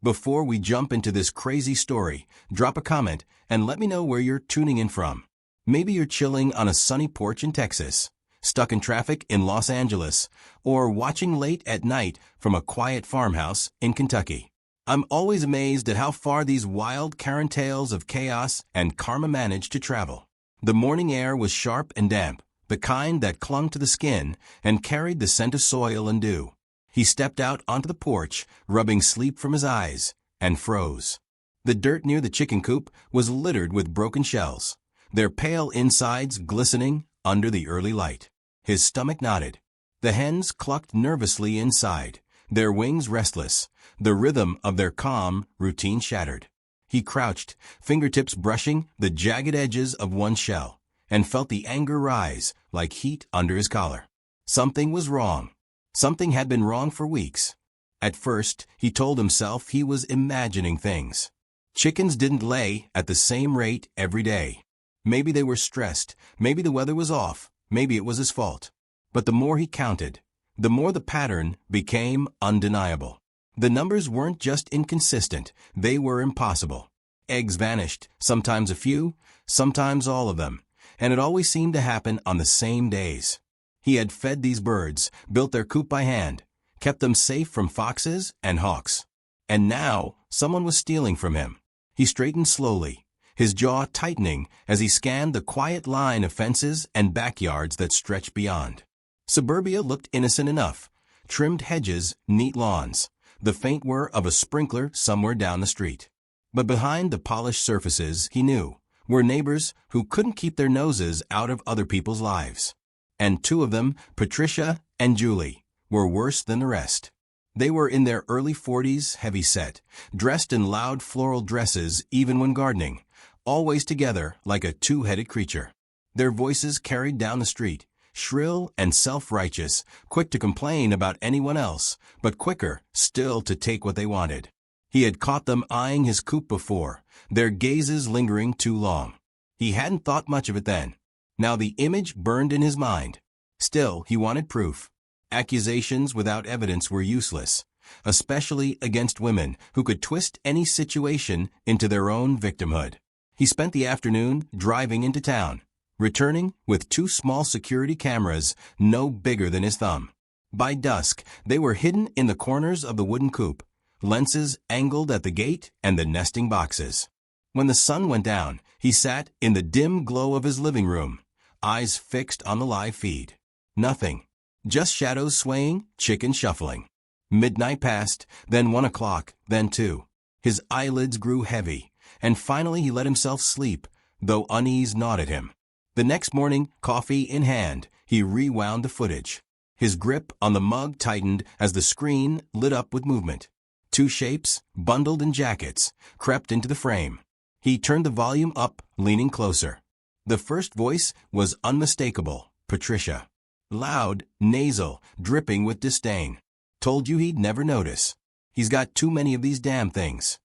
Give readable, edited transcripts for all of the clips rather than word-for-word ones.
Before we jump into this crazy story, drop a comment and let me know where you're tuning in from. Maybe you're chilling on a sunny porch in Texas, stuck in traffic in Los Angeles, or watching late at night from a quiet farmhouse in Kentucky. I'm always amazed at how far these wild Karen tales of chaos and karma manage to travel. The morning air was sharp and damp, the kind that clung to the skin and carried the scent of soil and dew. He stepped out onto the porch, rubbing sleep from his eyes, and froze. The dirt near the chicken coop was littered with broken shells, their pale insides glistening under the early light. His stomach knotted. The hens clucked nervously inside, their wings restless, the rhythm of their calm routine shattered. He crouched, fingertips brushing the jagged edges of one shell, and felt the anger rise like heat under his collar. Something was wrong. Something had been wrong for weeks. At first, he told himself he was imagining things. Chickens didn't lay at the same rate every day. Maybe they were stressed, maybe the weather was off, maybe it was his fault. But the more he counted, the more the pattern became undeniable. The numbers weren't just inconsistent, they were impossible. Eggs vanished, sometimes a few, sometimes all of them, and it always seemed to happen on the same days. He had fed these birds, built their coop by hand, kept them safe from foxes and hawks. And now, someone was stealing from him. He straightened slowly, his jaw tightening as he scanned the quiet line of fences and backyards that stretched beyond. Suburbia looked innocent enough. Trimmed hedges, neat lawns, the faint whir of a sprinkler somewhere down the street. But behind the polished surfaces, he knew, were neighbors who couldn't keep their noses out of other people's lives. And two of them, Patricia and Julie, were worse than the rest. They were in their early 40s, heavy-set, dressed in loud floral dresses even when gardening, always together like a two-headed creature. Their voices carried down the street, shrill and self-righteous, quick to complain about anyone else, but quicker still to take what they wanted. He had caught them eyeing his coop before, their gazes lingering too long. He hadn't thought much of it then. Now the image burned in his mind. Still, he wanted proof. Accusations without evidence were useless, especially against women who could twist any situation into their own victimhood. He spent the afternoon driving into town, returning with two small security cameras no bigger than his thumb. By dusk, they were hidden in the corners of the wooden coop, lenses angled at the gate and the nesting boxes. When the sun went down, he sat in the dim glow of his living room, eyes fixed on the live feed. Nothing. Just shadows swaying, chickens shuffling. Midnight passed, then 1 o'clock, then 2. His eyelids grew heavy, and finally he let himself sleep, though unease gnawed at him. The next morning, coffee in hand, he rewound the footage. His grip on the mug tightened as the screen lit up with movement. Two shapes, bundled in jackets, crept into the frame. He turned the volume up, leaning closer. The first voice was unmistakable, Patricia. Loud, nasal, dripping with disdain. Told you he'd never notice. He's got too many of these damn things.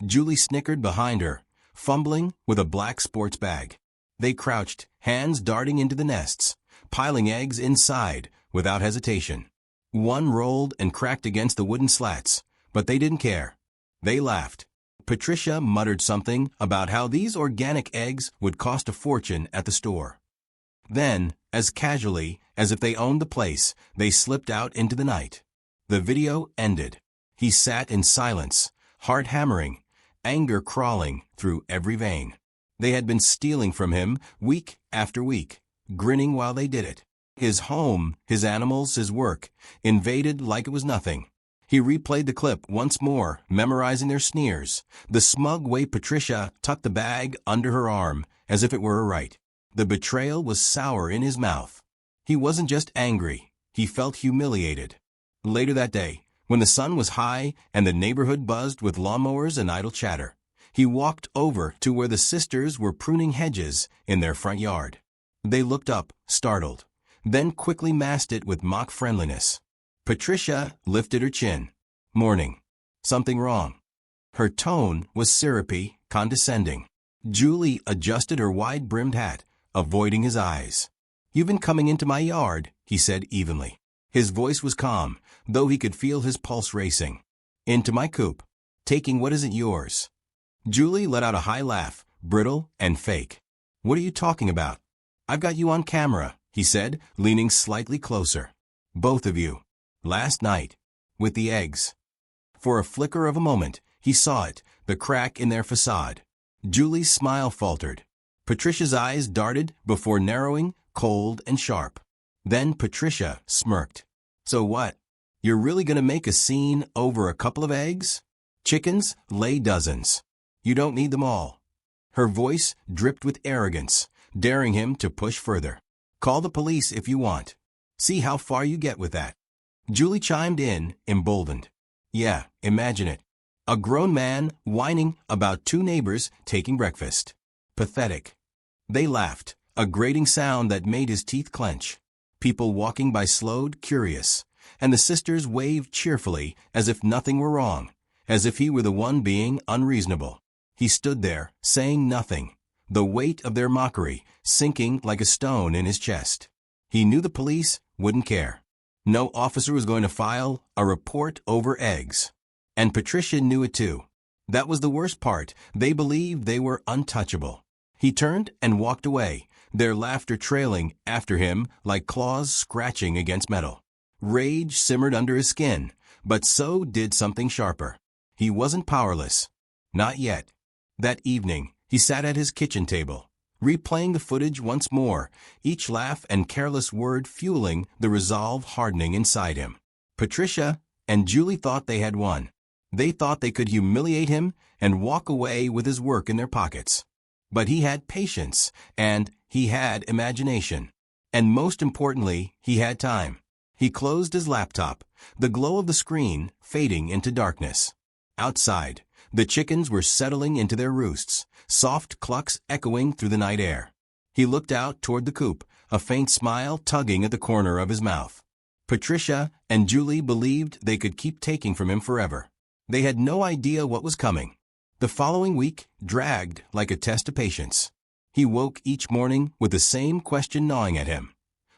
Julie snickered behind her, fumbling with a black sports bag. They crouched, hands darting into the nests, piling eggs inside without hesitation. One rolled and cracked against the wooden slats, but they didn't care. They laughed. Patricia muttered something about how these organic eggs would cost a fortune at the store. Then, as casually as if they owned the place, they slipped out into the night. The video ended. He sat in silence, heart hammering, anger crawling through every vein. They had been stealing from him week after week, grinning while they did it. His home, his animals, his work, invaded like it was nothing. He replayed the clip once more, memorizing their sneers, the smug way Patricia tucked the bag under her arm, as if it were a right. The betrayal was sour in his mouth. He wasn't just angry, he felt humiliated. Later that day, when the sun was high and the neighborhood buzzed with lawnmowers and idle chatter, he walked over to where the sisters were pruning hedges in their front yard. They looked up, startled, then quickly masked it with mock friendliness. Patricia lifted her chin. Morning. Something wrong. Her tone was syrupy, condescending. Julie adjusted her wide-brimmed hat, avoiding his eyes. You've been coming into my yard, he said evenly. His voice was calm, though he could feel his pulse racing. Into my coop. taking what isn't yours. Julie let out a high laugh, brittle and fake. What are you talking about? I've got you on camera, he said, leaning slightly closer. Both of you. Last night. With the eggs. For a flicker of a moment, he saw it, the crack in their facade. Julie's smile faltered. Patricia's eyes darted before narrowing, cold and sharp. Then Patricia smirked. So what? You're really gonna make a scene over a couple of eggs? Chickens lay dozens. You don't need them all. Her voice dripped with arrogance, daring him to push further. Call the police if you want. See how far you get with that. Julie chimed in, emboldened. Yeah, imagine it. A grown man whining about two neighbors taking breakfast. Pathetic. They laughed, a grating sound that made his teeth clench. People walking by slowed, curious, and the sisters waved cheerfully as if nothing were wrong, as if he were the one being unreasonable. He stood there, saying nothing, the weight of their mockery sinking like a stone in his chest. He knew the police wouldn't care. No officer was going to file a report over eggs. And Patricia knew it too. That was the worst part. They believed they were untouchable. He turned and walked away, their laughter trailing after him like claws scratching against metal. Rage simmered under his skin, but so did something sharper. He wasn't powerless. Not yet. That evening, he sat at his kitchen table, replaying the footage once more, each laugh and careless word fueling the resolve hardening inside him. Patricia and Julie thought they had won. They thought they could humiliate him and walk away with his work in their pockets. But he had patience, and he had imagination. And most importantly, he had time. He closed his laptop, the glow of the screen fading into darkness. Outside, the chickens were settling into their roosts, soft clucks echoing through the night air. He looked out toward the coop, a faint smile tugging at the corner of his mouth. Patricia and Julie believed they could keep taking from him forever. They had no idea what was coming. The following week dragged like a test of patience. He woke each morning with the same question gnawing at him.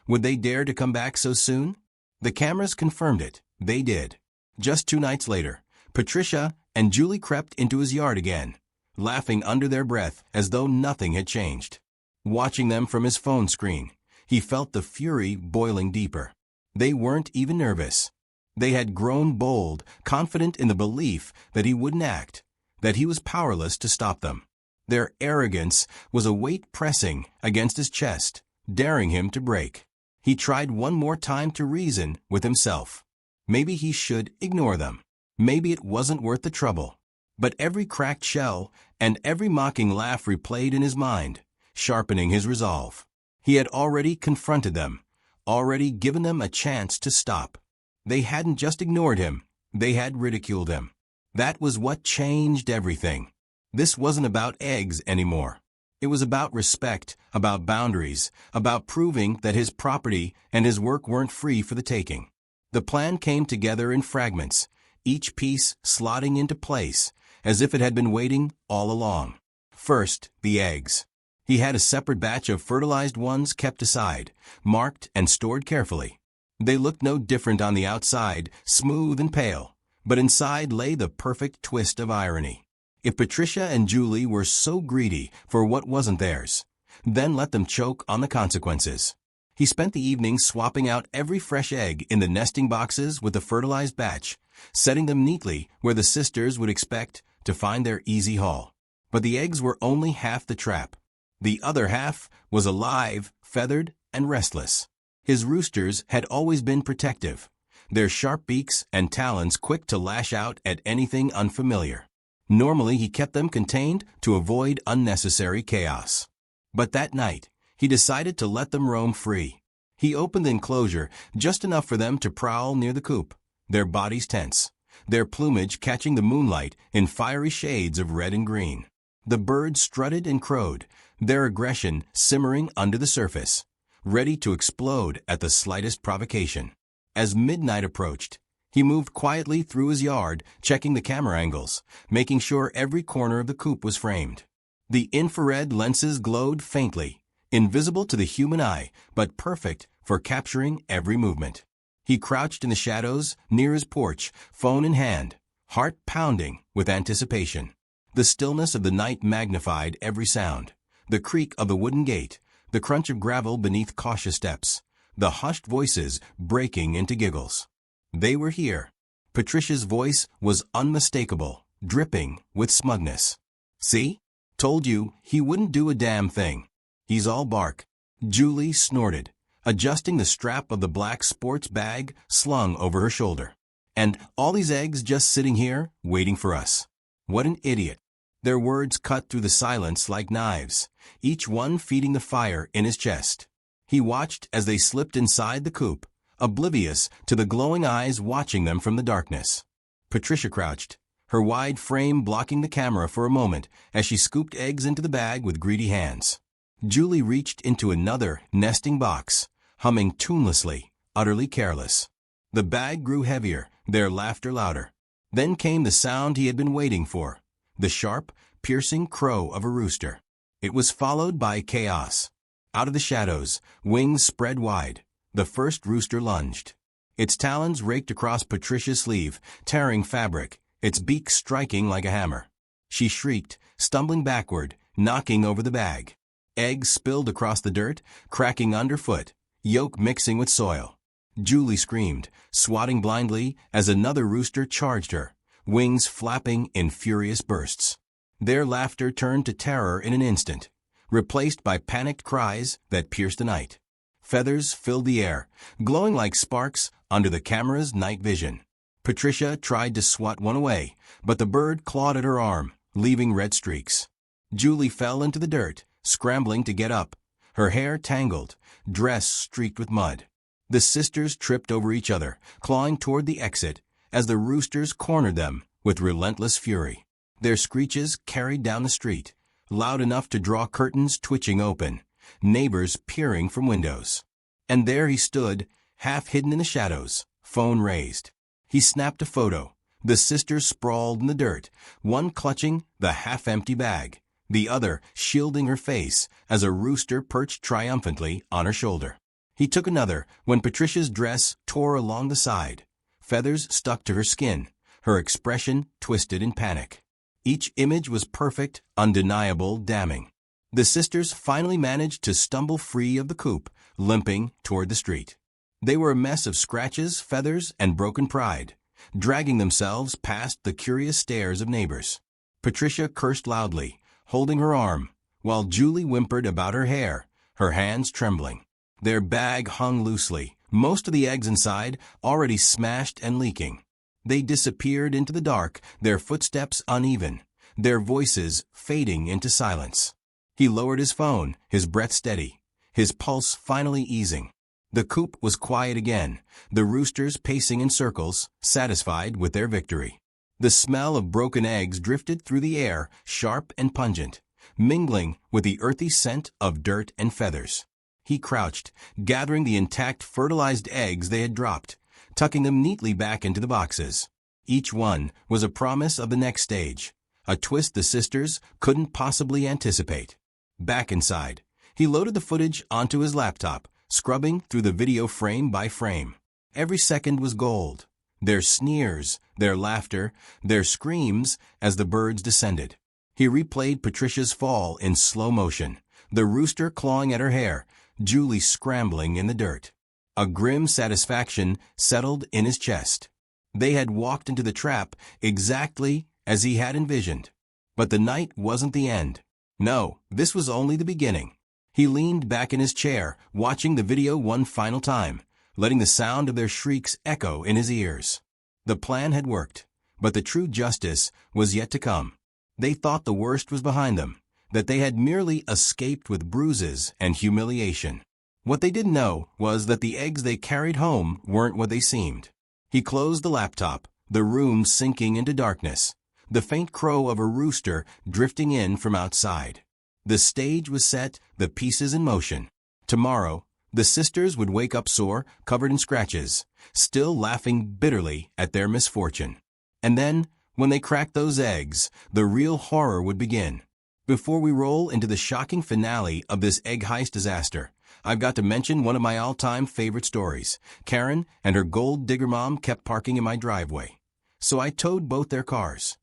Would they dare to come back so soon? The cameras confirmed it. They did. Just 2 nights later, Patricia and Julie crept into his yard again, laughing under their breath as though nothing had changed. Watching them from his phone screen, he felt the fury boiling deeper. They weren't even nervous. They had grown bold, confident in the belief that he wouldn't act, that he was powerless to stop them. Their arrogance was a weight pressing against his chest, daring him to break. He tried one more time to reason with himself. Maybe he should ignore them. Maybe it wasn't worth the trouble. But every cracked shell and every mocking laugh replayed in his mind, sharpening his resolve. He had already confronted them, already given them a chance to stop. They hadn't just ignored him, they had ridiculed him. That was what changed everything. This wasn't about eggs anymore. It was about respect, about boundaries, about proving that his property and his work weren't free for the taking. The plan came together in fragments, each piece slotting into place, as if it had been waiting all along. First, the eggs. He had a separate batch of fertilized ones kept aside, marked and stored carefully. They looked no different on the outside, smooth and pale, but inside lay the perfect twist of irony. If Patricia and Julie were so greedy for what wasn't theirs, then let them choke on the consequences. He spent the evening swapping out every fresh egg in the nesting boxes with the fertilized batch, setting them neatly where the sisters would expect to find their easy haul. But the eggs were only half the trap. The other half was alive, feathered, and restless. His roosters had always been protective, their sharp beaks and talons quick to lash out at anything unfamiliar. Normally he kept them contained to avoid unnecessary chaos. But that night, he decided to let them roam free. He opened the enclosure just enough for them to prowl near the coop, their bodies tense, their plumage catching the moonlight in fiery shades of red and green. The birds strutted and crowed, their aggression simmering under the surface, ready to explode at the slightest provocation. As midnight approached, he moved quietly through his yard, checking the camera angles, making sure every corner of the coop was framed. The infrared lenses glowed faintly, invisible to the human eye, but perfect for capturing every movement. He crouched in the shadows near his porch, phone in hand, heart pounding with anticipation. The stillness of the night magnified every sound. The creak of the wooden gate, the crunch of gravel beneath cautious steps, the hushed voices breaking into giggles. They were here. Patricia's voice was unmistakable, dripping with smugness. "See? Told you he wouldn't do a damn thing. He's all bark." Julie snorted, adjusting the strap of the black sports bag slung over her shoulder. "And all these eggs just sitting here, waiting for us. What an idiot." Their words cut through the silence like knives, each one feeding the fire in his chest. He watched as they slipped inside the coop, oblivious to the glowing eyes watching them from the darkness. Patricia crouched, her wide frame blocking the camera for a moment as she scooped eggs into the bag with greedy hands. Julie reached into another nesting box, humming tunelessly, utterly careless. The bag grew heavier, their laughter louder. Then came the sound he had been waiting for, the sharp, piercing crow of a rooster. It was followed by chaos. Out of the shadows, wings spread wide, the first rooster lunged. Its talons raked across Patricia's sleeve, tearing fabric, its beak striking like a hammer. She shrieked, stumbling backward, knocking over the bag. Eggs spilled across the dirt, cracking underfoot, yolk mixing with soil. Julie screamed, swatting blindly as another rooster charged her, wings flapping in furious bursts. Their laughter turned to terror in an instant, replaced by panicked cries that pierced the night. Feathers filled the air, glowing like sparks under the camera's night vision. Patricia tried to swat one away, but the bird clawed at her arm, leaving red streaks. Julie fell into the dirt, scrambling to get up, her hair tangled, dress streaked with mud. The sisters tripped over each other, clawing toward the exit, as the roosters cornered them with relentless fury. Their screeches carried down the street, loud enough to draw curtains twitching open, neighbors peering from windows. And there he stood, half hidden in the shadows, phone raised. He snapped a photo. The sisters sprawled in the dirt, one clutching the half-empty bag, the other shielding her face as a rooster perched triumphantly on her shoulder. He took another when Patricia's dress tore along the side. Feathers stuck to her skin, her expression twisted in panic. Each image was perfect, undeniable, damning. The sisters finally managed to stumble free of the coop, limping toward the street. They were a mess of scratches, feathers, and broken pride, dragging themselves past the curious stares of neighbors. Patricia cursed loudly, holding her arm, while Julie whimpered about her hair, her hands trembling. Their bag hung loosely, most of the eggs inside already smashed and leaking. They disappeared into the dark, their footsteps uneven, their voices fading into silence. He lowered his phone, his breath steady, his pulse finally easing. The coop was quiet again, the roosters pacing in circles, satisfied with their victory. The smell of broken eggs drifted through the air, sharp and pungent, mingling with the earthy scent of dirt and feathers. He crouched, gathering the intact fertilized eggs they had dropped, tucking them neatly back into the boxes. Each one was a promise of the next stage, a twist the sisters couldn't possibly anticipate. Back inside, he loaded the footage onto his laptop, scrubbing through the video frame by frame. Every second was gold. Their sneers, their laughter, their screams as the birds descended. He replayed Patricia's fall in slow motion, the rooster clawing at her hair, Julie scrambling in the dirt. A grim satisfaction settled in his chest. They had walked into the trap exactly as he had envisioned. But the night wasn't the end. No, this was only the beginning. He leaned back in his chair, watching the video one final time, letting the sound of their shrieks echo in his ears. The plan had worked, but the true justice was yet to come. They thought the worst was behind them, that they had merely escaped with bruises and humiliation. What they didn't know was that the eggs they carried home weren't what they seemed. He closed the laptop, the room sinking into darkness, the faint crow of a rooster drifting in from outside. The stage was set, the pieces in motion. Tomorrow, the sisters would wake up sore, covered in scratches, still laughing bitterly at their misfortune. And then, when they cracked those eggs, the real horror would begin. Before we roll into the shocking finale of this egg heist disaster, I've got to mention one of my all-time favorite stories. Karen and her gold digger mom kept parking in my driveway. so I towed both their cars.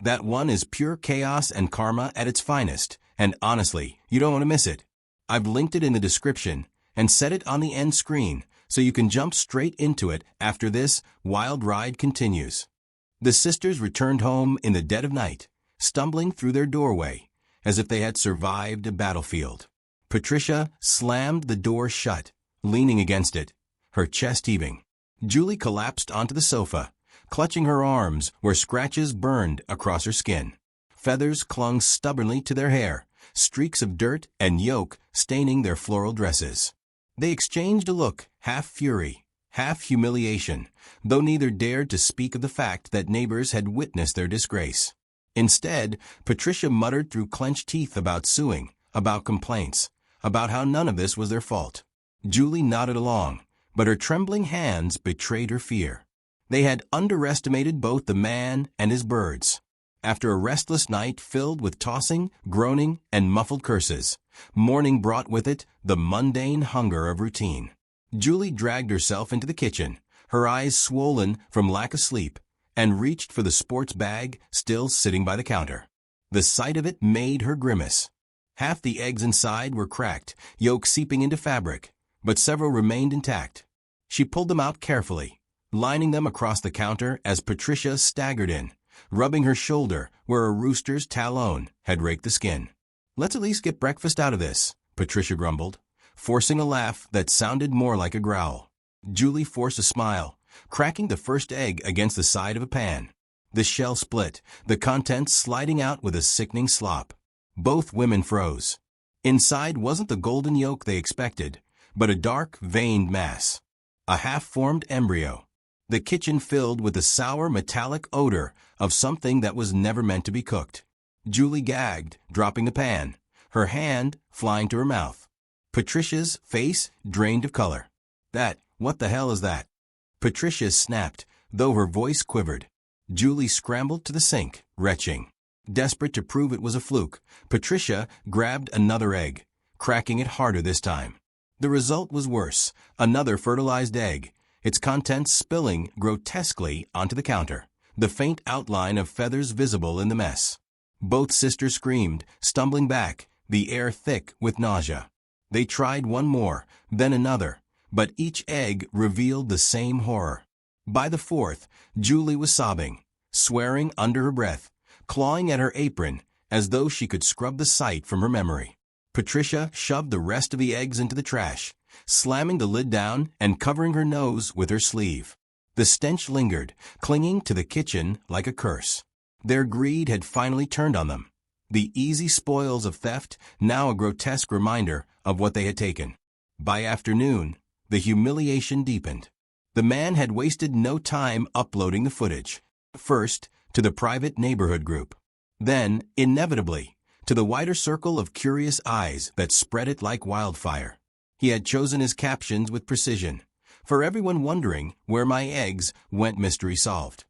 That one is pure chaos and karma at its finest, and honestly, you don't want to miss it. I've linked it in the description and set it on the end screen so you can jump straight into it after this wild ride continues. The sisters returned home in the dead of night, stumbling through their doorway as if they had survived a battlefield. Patricia slammed the door shut, leaning against it, her chest heaving. Julie collapsed onto the sofa, clutching her arms where scratches burned across her skin. Feathers clung stubbornly to their hair, streaks of dirt and yolk staining their floral dresses. They exchanged a look, half fury, half humiliation, though neither dared to speak of the fact that neighbors had witnessed their disgrace. Instead, Patricia muttered through clenched teeth about suing, about complaints, about how none of this was their fault. Julie nodded along, but her trembling hands betrayed her fear. They had underestimated both the man and his birds. After a restless night filled with tossing, groaning, and muffled curses, morning brought with it the mundane hunger of routine. Julie dragged herself into the kitchen, her eyes swollen from lack of sleep, and reached for the sports bag still sitting by the counter. The sight of it made her grimace. Half the eggs inside were cracked, yolk seeping into fabric, but several remained intact. She pulled them out carefully, lining them across the counter as Patricia staggered in, rubbing her shoulder where a rooster's talon had raked the skin. "Let's at least get breakfast out of this," Patricia grumbled, forcing a laugh that sounded more like a growl. Julie forced a smile, cracking the first egg against the side of a pan. The shell split, the contents sliding out with a sickening slop. Both women froze. Inside wasn't the golden yolk they expected, but a dark, veined mass. A half-formed embryo. The kitchen filled with the sour metallic odor of something that was never meant to be cooked. Julie gagged, dropping the pan, her hand flying to her mouth. Patricia's face drained of color. What the hell is that?" Patricia snapped, though her voice quivered. Julie scrambled to the sink, retching. Desperate to prove it was a fluke, Patricia grabbed another egg, cracking it harder this time. The result was worse, another fertilized egg, its contents spilling grotesquely onto the counter, the faint outline of feathers visible in the mess. Both sisters screamed, stumbling back, the air thick with nausea. They tried one more, then another, but each egg revealed the same horror. By the fourth, Julie was sobbing, swearing under her breath, clawing at her apron as though she could scrub the sight from her memory. Patricia shoved the rest of the eggs into the trash, slamming the lid down and covering her nose with her sleeve. The stench lingered, clinging to the kitchen like a curse. Their greed had finally turned on them. The easy spoils of theft, now a grotesque reminder of what they had taken. By afternoon, the humiliation deepened. The man had wasted no time uploading the footage. First, to the private neighborhood group. Then, inevitably, to the wider circle of curious eyes that spread it like wildfire. He had chosen his captions with precision. "For everyone wondering where my eggs went, mystery solved."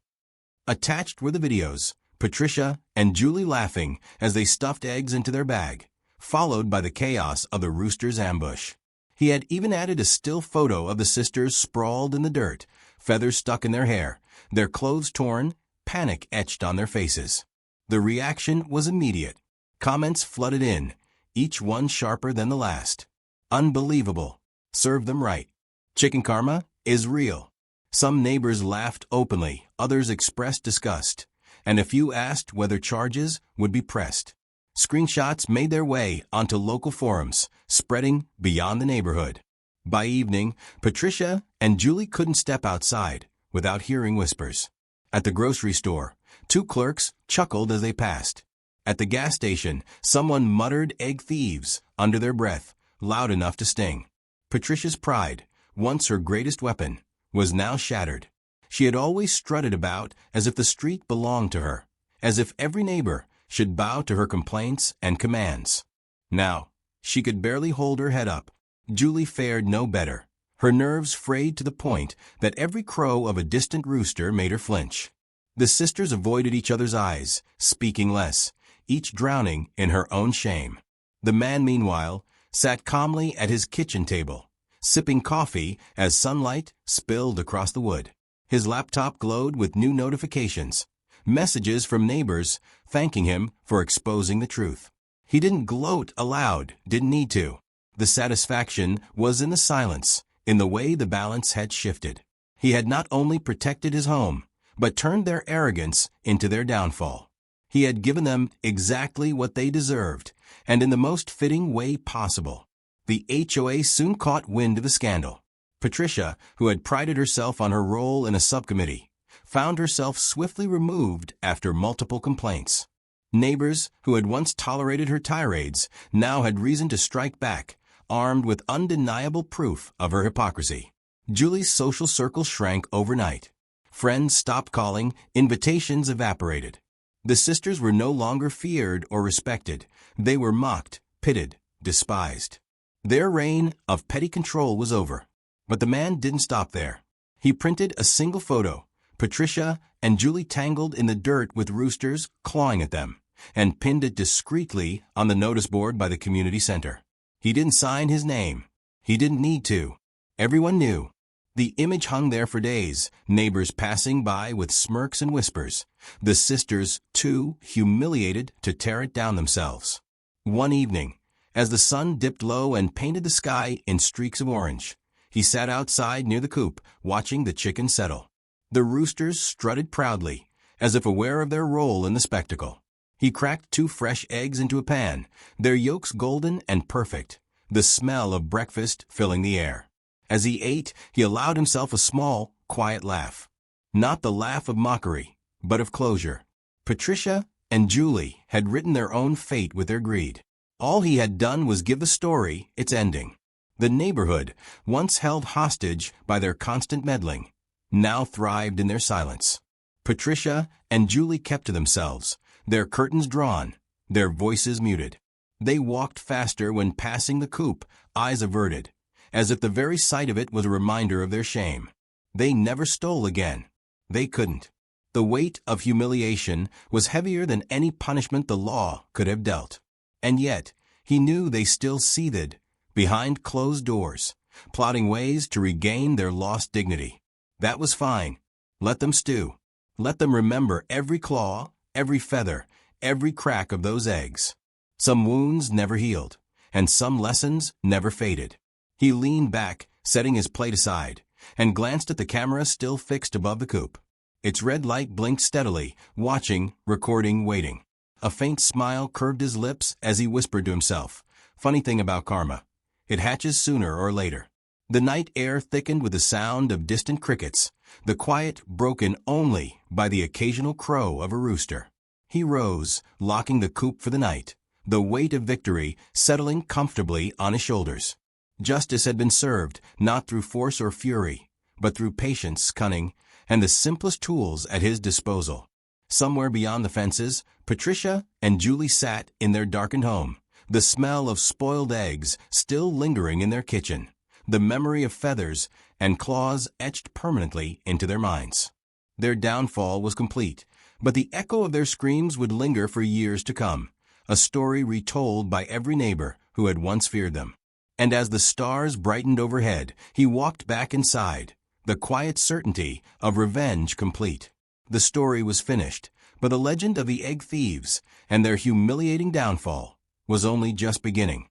Attached were the videos, Patricia and Julie laughing as they stuffed eggs into their bag, followed by the chaos of the rooster's ambush. He had even added a still photo of the sisters sprawled in the dirt, feathers stuck in their hair, their clothes torn, panic etched on their faces. The reaction was immediate. Comments flooded in, each one sharper than the last. "Unbelievable. Serve them right. Chicken karma is real." Some neighbors laughed openly, others expressed disgust, and a few asked whether charges would be pressed. Screenshots made their way onto local forums, spreading beyond the neighborhood. By evening, Patricia and Julie couldn't step outside without hearing whispers. At the grocery store, two clerks chuckled as they passed. At the gas station, someone muttered "egg thieves" under their breath, loud enough to sting. Patricia's pride, once her greatest weapon, was now shattered. She had always strutted about as if the street belonged to her, as if every neighbor should bow to her complaints and commands. Now, she could barely hold her head up. Julie fared no better, her nerves frayed to the point that every crow of a distant rooster made her flinch. The sisters avoided each other's eyes, speaking less, each drowning in her own shame. The man, meanwhile, sat calmly at his kitchen table, sipping coffee as sunlight spilled across the wood. His laptop glowed with new notifications, messages from neighbors thanking him for exposing the truth. He didn't gloat aloud, didn't need to. The satisfaction was in the silence, in the way the balance had shifted. He had not only protected his home, but turned their arrogance into their downfall. He had given them exactly what they deserved, and in the most fitting way possible. The HOA soon caught wind of the scandal. Patricia, who had prided herself on her role in a subcommittee, found herself swiftly removed after multiple complaints. Neighbors, who had once tolerated her tirades, now had reason to strike back, armed with undeniable proof of her hypocrisy. Julie's social circle shrank overnight. Friends stopped calling, invitations evaporated. The sisters were no longer feared or respected. They were mocked, pitted, despised. Their reign of petty control was over. But the man didn't stop there. He printed a single photo, Patricia and Julie tangled in the dirt with roosters clawing at them, and pinned it discreetly on the notice board by the community center. He didn't sign his name. He didn't need to. Everyone knew. The image hung there for days, neighbors passing by with smirks and whispers, the sisters, too humiliated to tear it down themselves. One evening, as the sun dipped low and painted the sky in streaks of orange, he sat outside near the coop, watching the chickens settle. The roosters strutted proudly, as if aware of their role in the spectacle. He cracked 2 fresh eggs into a pan, their yolks golden and perfect, the smell of breakfast filling the air. As he ate, he allowed himself a small, quiet laugh. Not the laugh of mockery, but of closure. Patricia and Julie had written their own fate with their greed. All he had done was give the story its ending. The neighborhood, once held hostage by their constant meddling, now thrived in their silence. Patricia and Julie kept to themselves, their curtains drawn, their voices muted. They walked faster when passing the coop, eyes averted, as if the very sight of it was a reminder of their shame. They never stole again. They couldn't. The weight of humiliation was heavier than any punishment the law could have dealt. And yet, he knew they still seethed, behind closed doors, plotting ways to regain their lost dignity. That was fine. Let them stew. Let them remember every claw, every feather, every crack of those eggs. Some wounds never healed, and some lessons never faded. He leaned back, setting his plate aside, and glanced at the camera still fixed above the coop. Its red light blinked steadily, watching, recording, waiting. A faint smile curved his lips as he whispered to himself, "Funny thing about karma. It hatches sooner or later." The night air thickened with the sound of distant crickets, the quiet broken only by the occasional crow of a rooster. He rose, locking the coop for the night, the weight of victory settling comfortably on his shoulders. Justice had been served, not through force or fury, but through patience, cunning, and the simplest tools at his disposal. Somewhere beyond the fences, Patricia and Julie sat in their darkened home, the smell of spoiled eggs still lingering in their kitchen, the memory of feathers and claws etched permanently into their minds. Their downfall was complete, but the echo of their screams would linger for years to come, a story retold by every neighbor who had once feared them. And as the stars brightened overhead, he walked back inside, the quiet certainty of revenge complete. The story was finished, but the legend of the egg thieves and their humiliating downfall was only just beginning.